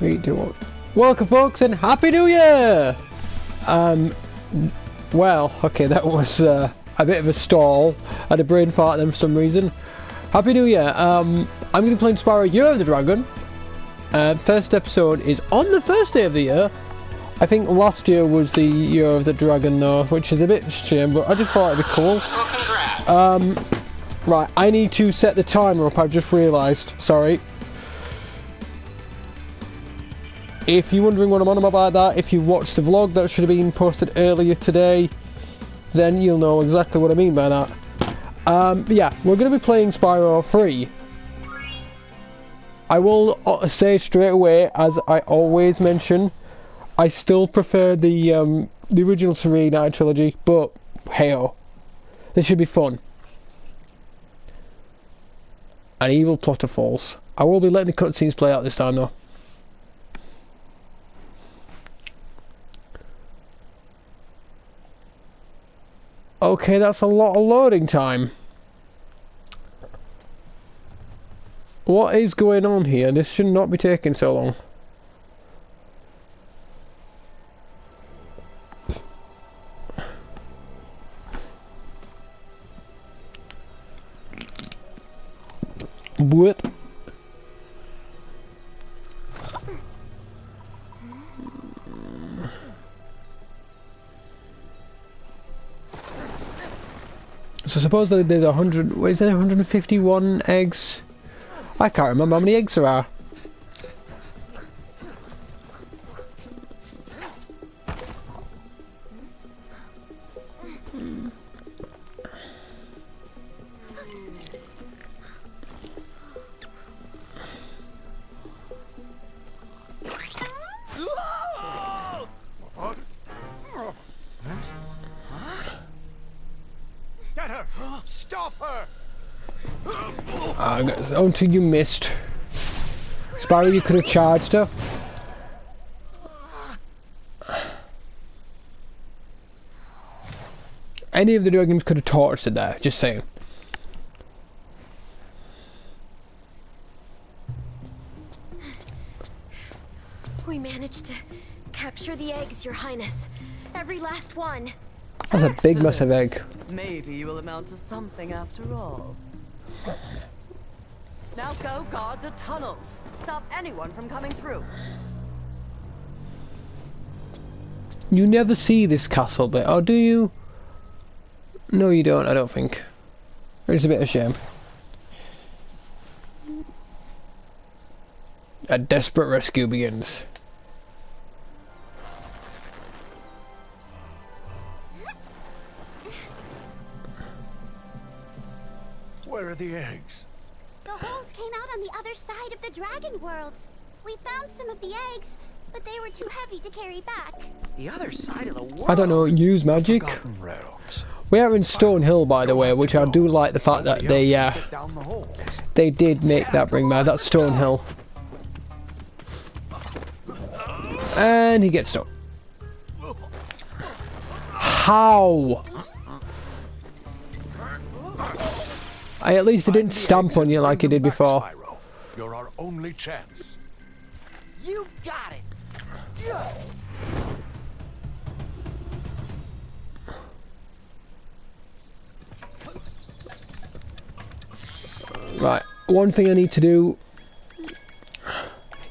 3, 2, 1. Welcome, folks, and Happy New Year! Well, okay, that was a bit of a stall. I had a brain fart then for some reason. Happy New Year. I'm going to be playing Spyro Year of the Dragon. First episode is on the first day of the year. I think last year was the Year of the Dragon, though, which is a bit shame, but I just thought it'd be cool. Well, congrats. Right, I need to set the timer up, I've just realised. Sorry. If you're wondering what I'm on about that, if you watched the vlog that should have been posted earlier today, then you'll know exactly what I mean by that. Yeah, we're going to be playing Spyro 3. I will say straight away, as I always mention, I still prefer the original Reignighted trilogy, but hey-oh, this should be fun. An evil plotter falls. I will be letting the cutscenes play out this time, though. Okay, that's a lot of loading time. What is going on here? This should not be taking so long. What? So supposedly there's 100, what is there, 151 eggs? I can't remember how many eggs there are. Get her! Stop her! Until you missed. Spyro, you could have charged her. Any of the dragons could have torched her there, just saying. We managed to capture the eggs, Your Highness. Every last one. That's a big massive egg. Maybe you will amount to something after all. Now go guard the tunnels. Stop anyone from coming through. You never see this castle bit, or do you? No, you don't, I don't think. It's a bit of a shame. A desperate rescue begins. Where are the eggs? The holes came out on the other side of the dragon worlds. We found some of the eggs, but they were too heavy to carry back. The other side of the world. I don't know, use magic? Forgotten realms. We are in Stone Hill, by the way, which I do like the fact that they did make that bring back. That's Stone Hill. And he gets stuck. How? At least he didn't stamp on you like he did before. Spyro. You're our only chance. You got it. Right, one thing I need to do.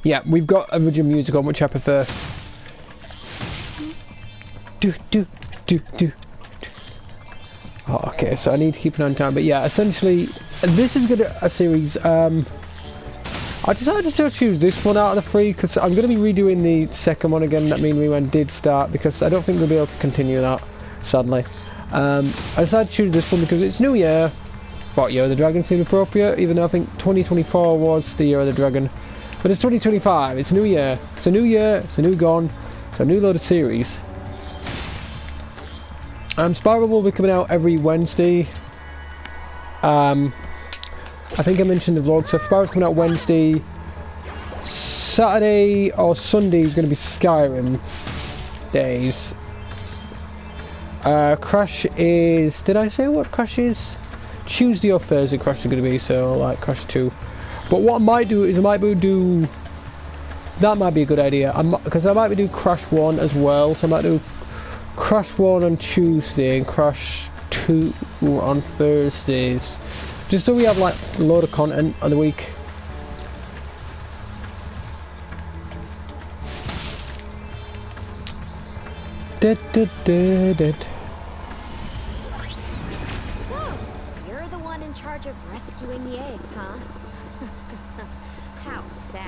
Yeah, we've got original music on, which I prefer. Do. Oh, okay, so I need to keep an eye on time, but yeah, essentially, this is gonna a series. I decided to choose this one out of the three because I'm going to be redoing the second one again that Mean Rewind did start, because I don't think we'll be able to continue that, sadly. I decided to choose this one because it's New Year. What, Year of the Dragon seemed appropriate, even though I think 2024 was the Year of the Dragon. But it's 2025, it's New Year. It's a new year, it's a new gone, it's a new load of series. Spyro will be coming out every Wednesday. I think I mentioned the vlog, so Spyro's coming out Wednesday. Saturday or Sunday is going to be Skyrim days. Crash is... Did I say what Crash is? Tuesday or Thursday Crash is going to be, so like Crash 2. But what I might do is I might do That might be a good idea. Because I might be doing Crash 1 as well. So I might do Crash 1 on Tuesday and Crash 2 on Thursdays. Just so we have like a load of content on the week. So, you're the one in charge of rescuing the eggs, huh? How sad.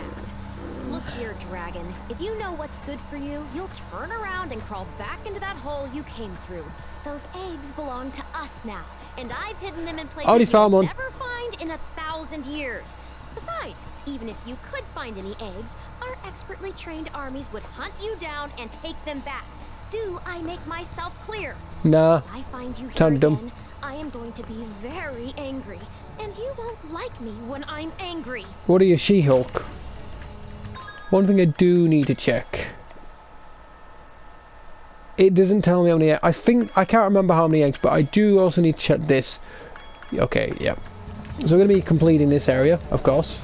Look here, Dragon. If you know what's good for you, you'll turn around and crawl back into that hole you came through. Those eggs belong to us now, and I've hidden them in places Already you'll found one. never find in 1,000 years. Besides, even if you could find any eggs, our expertly trained armies would hunt you down and take them back. Do I make myself clear? Nah. If I find you here Sound dumb. again, I am going to be very angry, and you won't like me when I'm angry. What are you, She-Hulk? One thing I do need to check. It doesn't tell me how many eggs. I can't remember how many eggs, but I do also need to check this. Okay, yeah. So we're going to be completing this area, of course.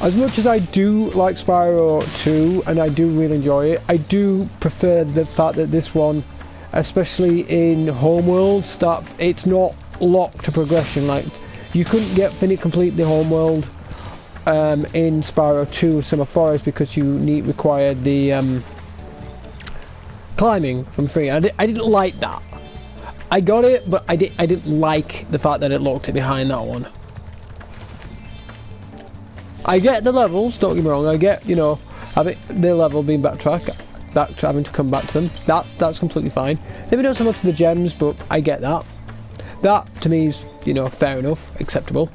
As much as I do like Spyro 2, and I do really enjoy it, I do prefer the fact that this one, especially in Homeworlds, that it's not locked to progression. Like, you couldn't complete the Homeworld in Spyro 2 Summer Forest because you required the climbing from free. I didn't like that. I got it, but I didn't like the fact that it locked it behind that one. I get the levels, don't get me wrong, I get, you know, having the level being backtrack, having to come back to them, that's completely fine. Maybe not so much for the gems, but I get that. That, to me, is, you know, fair enough, acceptable.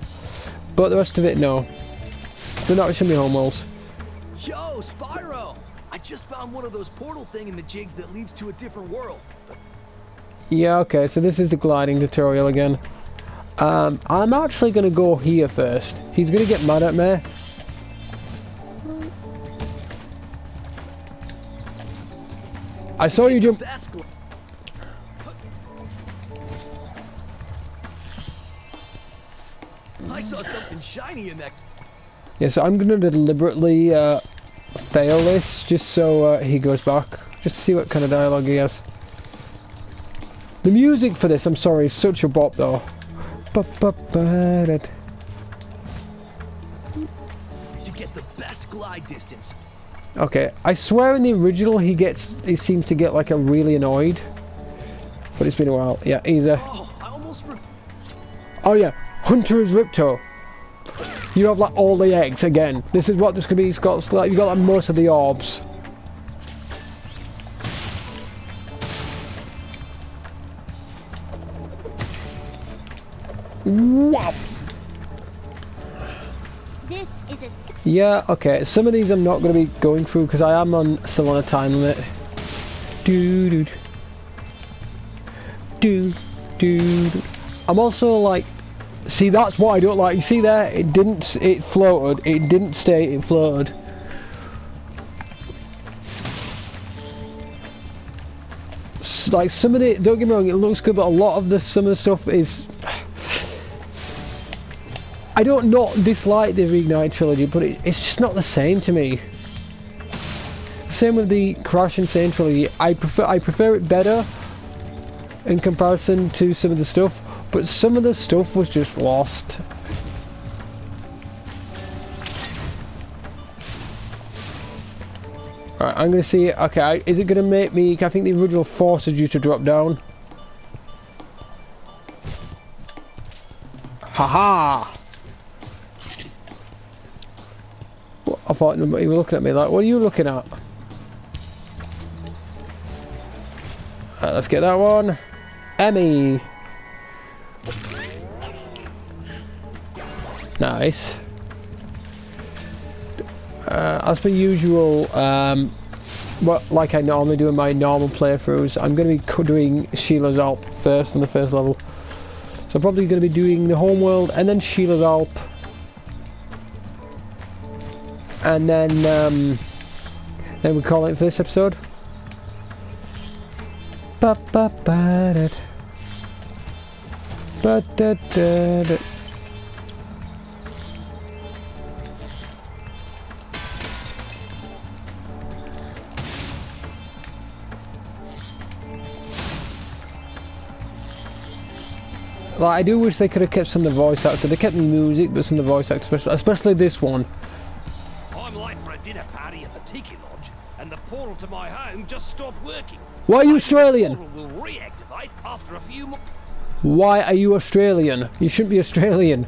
But the rest of it, no. They're not shouldn't be Homeworlds. Yo, Spyro! I just found one of those portal thing in the jigs that leads to a different world. Yeah, okay, so this is the gliding tutorial again. I'm actually going to go here first. He's going to get mad at me. I saw you jump. I saw something shiny in that. Yeah, so I'm going to deliberately fail this just so he goes back. Just to see what kind of dialogue he has. The music for this, I'm sorry, is such a bop though. To get the best glide distance. Okay, I swear in the original he seems to get like a really annoyed. But it's been a while. Yeah, he's a... Oh, I almost forgot. Oh yeah, Hunter is Ripto. You have like all the eggs again. This is what this could be. It's got like, you got like most of the orbs. Wow. This is a Yeah, okay. Some of these I'm not going to be going through because I am still on a time limit. Dude. I'm also like, see, that's what I don't like. You see there? It floated. It didn't stay, it floated. Like some of the, don't get me wrong, it looks good, but a lot of some of the stuff is... I don't not dislike the Reignited trilogy, but it's just not the same to me. Same with the Crash and Sane trilogy. I prefer it better in comparison to some of the stuff, but some of the stuff was just lost. Alright, I'm gonna see. Okay, is it gonna make me? I think the original forces you to drop down. Haha! I thought you were looking at me like, what are you looking at? Alright, let's get that one. Emmy! Nice. As per usual, like I normally do in my normal playthroughs, I'm going to be doing Sheila's Alp first on the first level. So I'm probably going to be doing the Homeworld and then Sheila's Alp. And then we call it for this episode. Like, I do wish they could have kept some of the voice actors. They kept the music, but some of the voice actors, especially this one. I'm late for a dinner party at the Tiki Lodge, and the portal to my home just stopped working. Why are you Australian? The portal will reactivate after a few more. Why are you Australian? You shouldn't be Australian.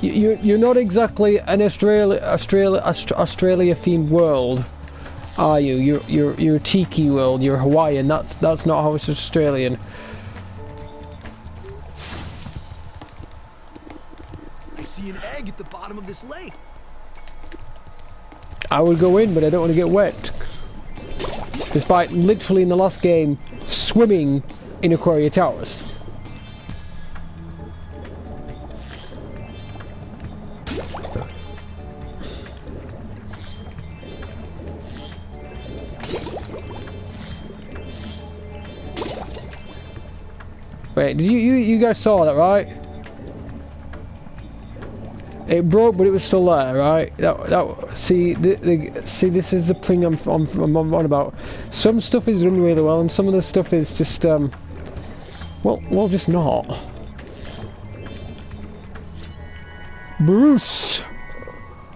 You're not exactly an Australia themed world, are you? You're a tiki world. You're Hawaiian. That's not how it's Australian. I see an egg at the bottom of this lake. I would go in, but I don't want to get wet. Despite literally in the last game swimming in Aquaria Towers. Wait, did you guys saw that, right? It broke, but it was still there, right? See, this is the thing I'm on about. Some stuff is done really well, and some of the stuff is just well, just not. Bruce,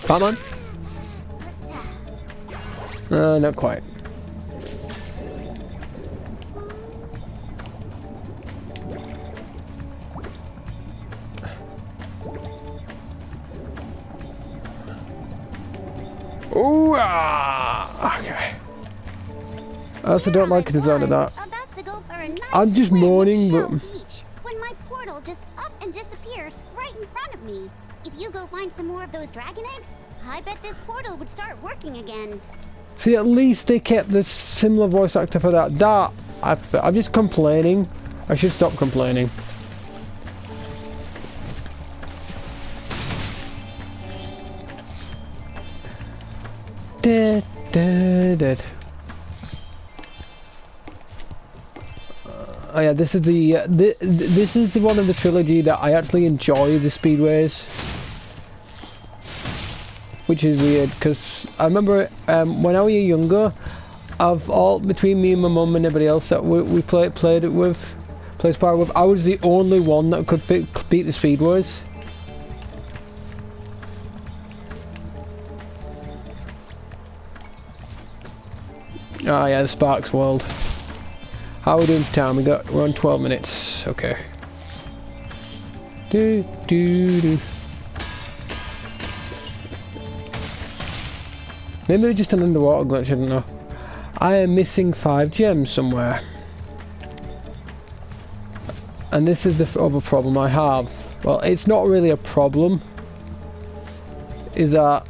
Batman. Not quite. Ooh, okay. I also don't like the design of that. About to go for a nice I'm just swim at mourning, Shell but Beach, when my portal just up and disappears right in front of me. If you go find some more of those dragon eggs, I bet this portal would start working again. see, at least they kept the similar voice actor for that. I'm just complaining. I should stop complaining. Dead. Oh yeah, this is this is the one of the trilogy that I actually enjoy, the speedways, which is weird because I remember when I was younger, between me and my mum and everybody else that we played Spyro with, I was the only one that could beat the speedways. Ah yeah, the Sparks world. How are we doing for time? We're on 12 minutes. Okay. Do. Maybe it's just an underwater glitch, I don't know. I am missing 5 gems somewhere. And this is the other problem I have. Well, it's not really a problem. Is that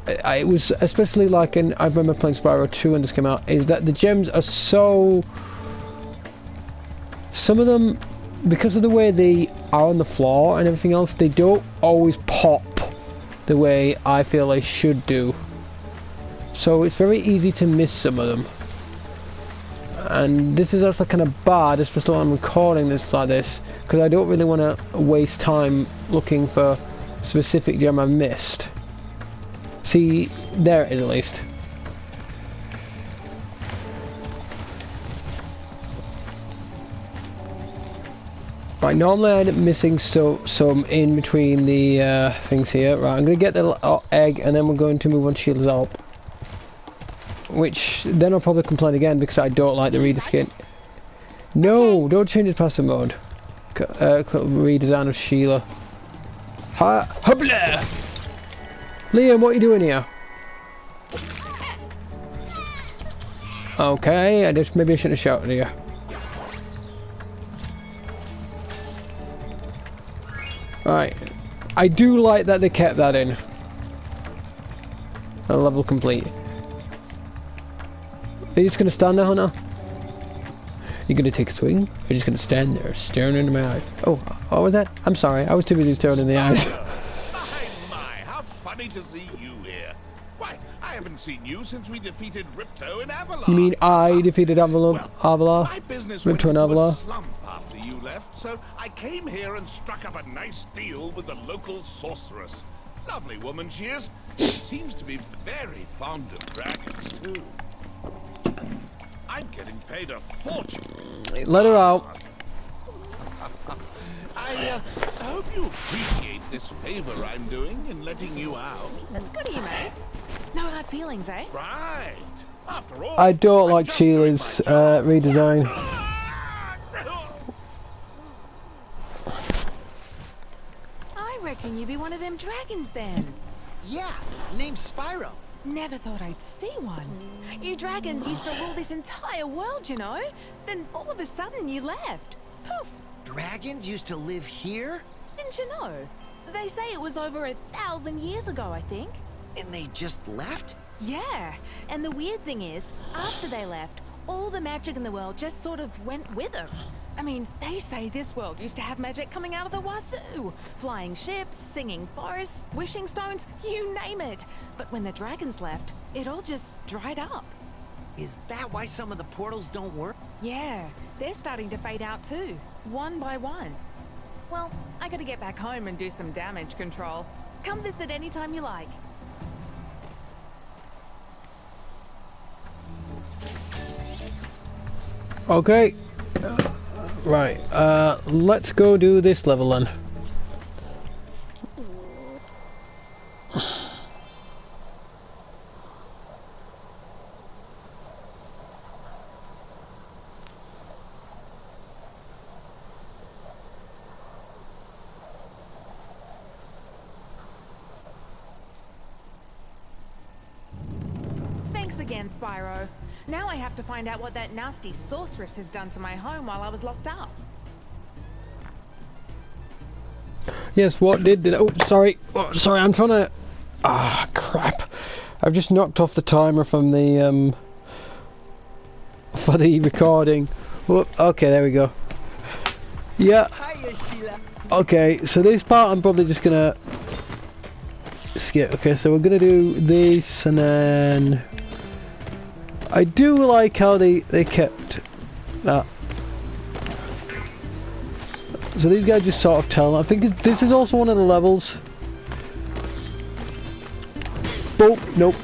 it was especially like I remember playing Spyro 2 when this came out, is that the gems are so... Some of them, because of the way they are on the floor and everything else, they don't always pop the way I feel they should do. So it's very easy to miss some of them. And this is actually kind of bad, especially when I'm recording this like this, because I don't really want to waste time looking for specific gem I've missed. See, there it is at least. Right, normally I end up missing some in between the things here. Right, I'm going to get the egg and then we're going to move on to Shield's Alp. Which, then I'll probably complain again because I don't like the reader skin. No, don't change it past the mode. Redesign of Sheila. Hubla! Liam, what are you doing here? Okay, maybe I shouldn't have shouted at you. Right, I do like that they kept that in. A level complete. Are you just gonna stand there, Hunter? You're gonna take a swing? Or you're just gonna stand there, staring into my eyes? Oh, what was that? I'm sorry, I was too busy staring in the eyes. My, how funny to see you here. Why, I haven't seen you since we defeated Ripto and Avalar. You mean I defeated Avalar? My business Ripto went and into a Avalar? slump after you left, so I came here and struck up a nice deal with the local sorceress. Lovely woman she is. She seems to be very fond of dragons, too. I'm getting paid a fortune. Let her out. I hope you appreciate this favor I'm doing in letting you out. That's good of you, mate. No hard feelings, eh? Right. After all, I don't I'm like just doing Sheila's my job. redesign. I reckon you be one of them dragons then. Yeah, name's Spyro. Never thought I'd see one. You dragons used to rule this entire world, you know? Then all of a sudden you left. Poof! Dragons used to live here? Didn't you know? They say it was over 1,000 years ago, I think. And they just left? Yeah, and the weird thing is, after they left, all the magic in the world just sort of went with them. I mean, they say this world used to have magic coming out of the wazoo. Flying ships, singing forests, wishing stones, you name it. But when the dragons left, it all just dried up. Is that why some of the portals don't work? Yeah, they're starting to fade out too, one by one. Well, I gotta get back home and do some damage control. Come visit anytime you like. Okay. Right. Let's go do this level then. Thanks again, Spyro. Now I have to find out what that nasty sorceress has done to my home while I was locked up. Yes, what did oh, sorry. Oh, sorry, I'm trying to... Ah, crap. I've just knocked off the timer from the, for the recording. Oh, okay, there we go. Yeah. Hiya, Sheila. Okay, so this part I'm probably just gonna skip. Okay, so we're gonna do this and then... I do like how they kept that. So these guys just sort of tell. I think this is also one of the levels. Oh, nope.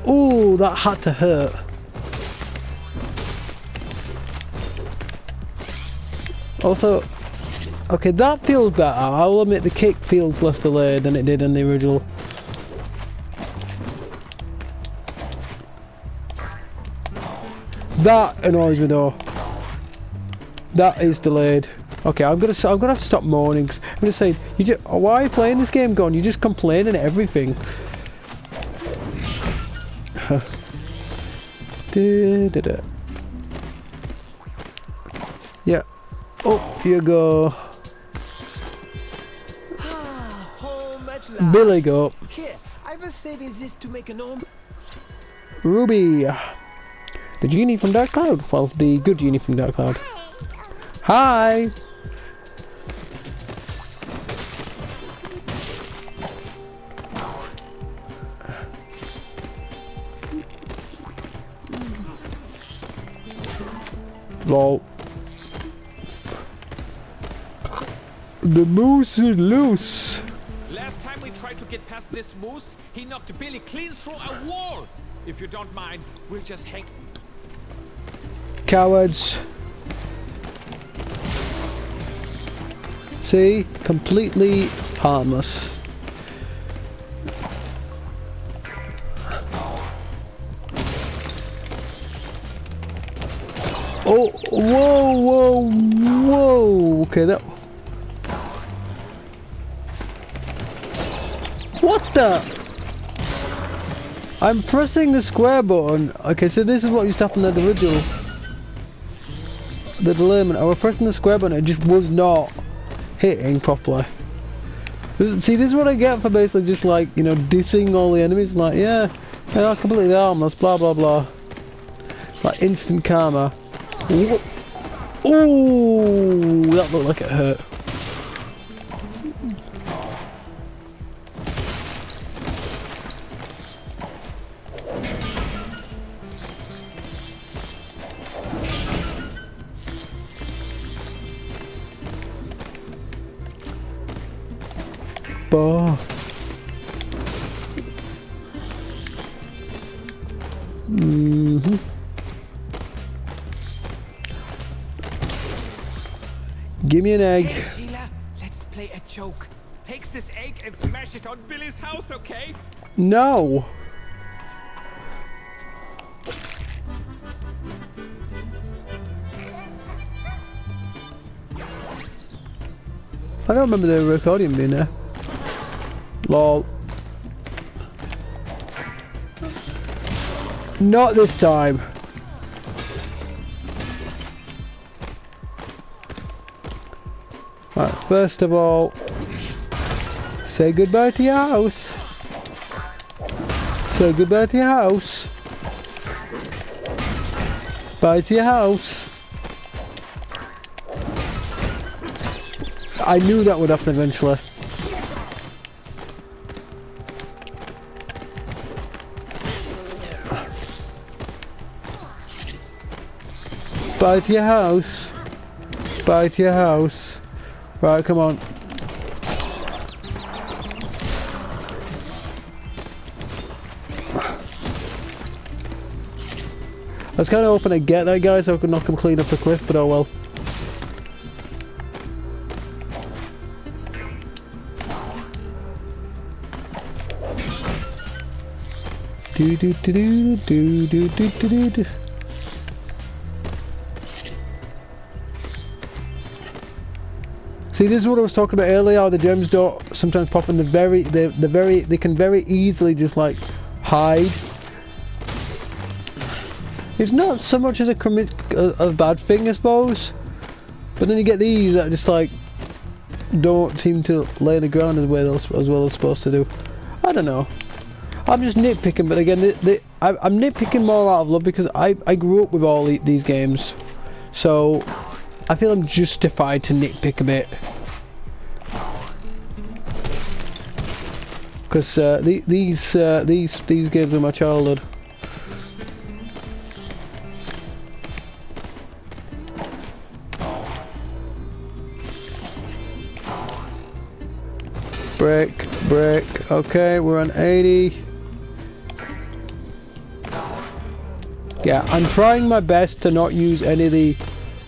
Ooh, that had to hurt. Also, okay, that feels better. I'll admit the kick feels less delayed than it did in the original. That annoys me though. That is delayed. Okay, I'm gonna have to stop moaning. 'Cause I'm just saying, why are you playing this game, Gone? You're just complaining at everything. Yeah. Oh, here you go. Home at last. Billy go. Here, I was saving this to make an home. Ruby. The genie from Dark Cloud. Well, the good genie from Dark Cloud. Hi. Lol. The moose is loose. Last time we tried to get past this moose, he knocked Billy clean through a wall. If you don't mind, we'll just hang... Cowards. See? Completely harmless. Oh, whoa, whoa, whoa. Okay, that... What the? I'm pressing the square button. Okay, so this is what used to happen in the original. The delayment. I was pressing the square button, it just was not hitting properly. See, this is what I get for basically just like, you know, dissing all the enemies. Like, yeah, they're completely harmless, blah blah blah. Like instant karma. Ooh, that looked like it hurt. Bar. Give me an egg. Hey, Sheila, let's play a joke. Takes this egg and smash it on Billy's house, okay? No. I don't remember the recording being there. Lol. Not this time. Right, first of all, say goodbye to your house. Say goodbye to your house. Bye to your house. I knew that would happen eventually. Bye to your house. Bye to your house. Right, come on. I was kind of hoping to get that guy so I could knock him clean off the cliff, but oh well. Do do do do do do do do do. See, this is what I was talking about earlier. How the gems don't sometimes pop in they can very easily just like hide. It's not so much as a bad thing, I suppose, but then you get these that just like don't seem to lay the ground as well as supposed to do. I don't know. I'm just nitpicking, but again, I'm nitpicking more out of love because I grew up with all these games, so I feel I'm justified to nitpick a bit. Because these games were my childhood. Break. Okay, we're on 80. Yeah, I'm trying my best to not use any of the...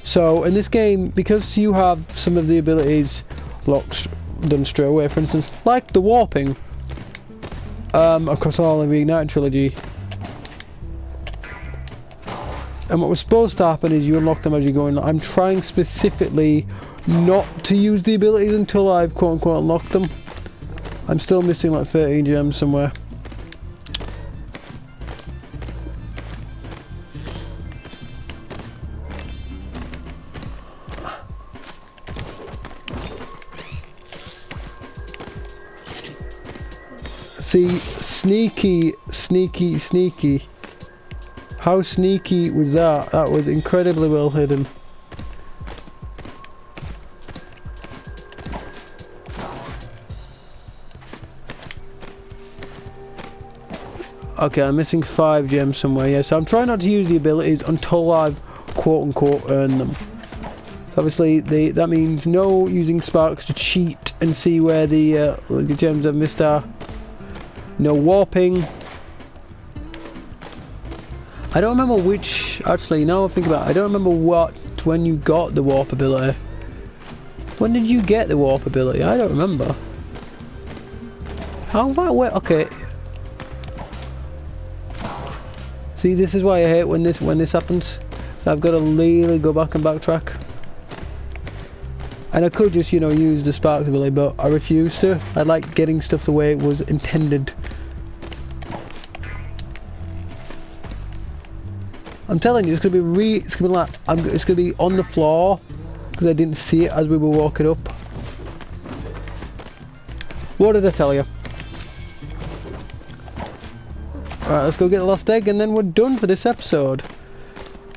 So, in this game, because you have some of the abilities locked done straight away, for instance, like the warping, across all of the Reignited trilogy. And what was supposed to happen is you unlock them as you're going. I'm trying specifically not to use the abilities until I've quote-unquote unlocked them. I'm still missing like 13 gems somewhere. See, sneaky. How sneaky was that? That was incredibly well hidden. Okay, I'm missing 5 gems somewhere, yeah, so I'm trying not to use the abilities until I've quote-unquote earned them. Obviously, that means no using sparks to cheat and see where the gems I've missed are. No warping. I don't remember which... Actually, now I think about it, I don't remember when you got the warp ability. When did you get the warp ability? I don't remember. How far away? Okay. See, this is why I hate when this happens. So I've got to really go back and backtrack. And I could just, you know, use the sparks ability, but I refuse to. I like getting stuff the way it was intended. I'm telling you, it's gonna be on the floor because I didn't see it as we were walking up. What did I tell you? Alright, let's go get the last egg and then we're done for this episode.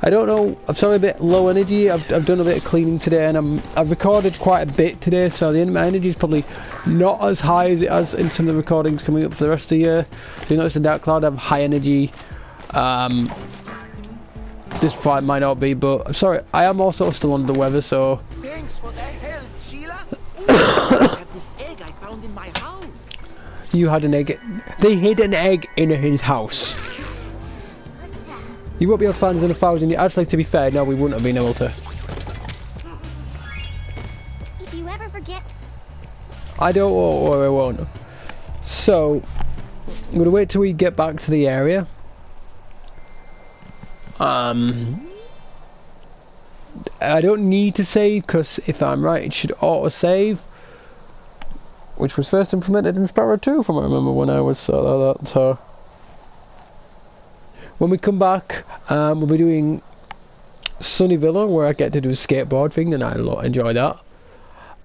I don't know, I'm sorry, a bit low energy. I've done a bit of cleaning today and I've recorded quite a bit today, so my energy is probably not as high as it has in some of the recordings coming up for the rest of the year. So you notice in Dark Cloud I have high energy. This part might not be, but I'm sorry, I am also still under the weather, so... Thanks for the help, Sheila. I have this egg I found in my house. You had an egg. They hid an egg in his house. You won't be able to find in 1,000 years. Actually, to be fair, no, we wouldn't have been able to. I don't or I won't. So I'm gonna wait till we get back to the area. I don't need to save because if I'm right, it should auto save, which was first implemented in Spyro 2, from what I remember when I was that. So when we come back, we'll be doing Sunny Villa, where I get to do a skateboard thing, and I enjoy that.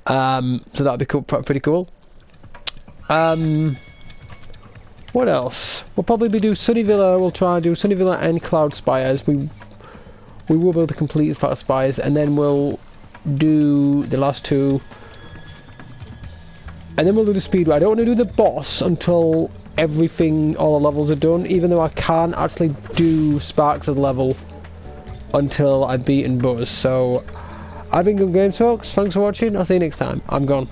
So that'll be cool, pretty cool. What else? We'll probably be doing Sunny Villa. We'll try and do Sunny Villa and Cloud Spires. We will be able to complete as part of Spires, and then we'll do the last two, and then we'll do the speedway. I don't want to do the boss until everything, all the levels are done, even though I can't actually do Sparks of the level until I've beaten Buzz. So I've been Good Games, folks. Thanks for watching. I'll see you next time. I'm gone.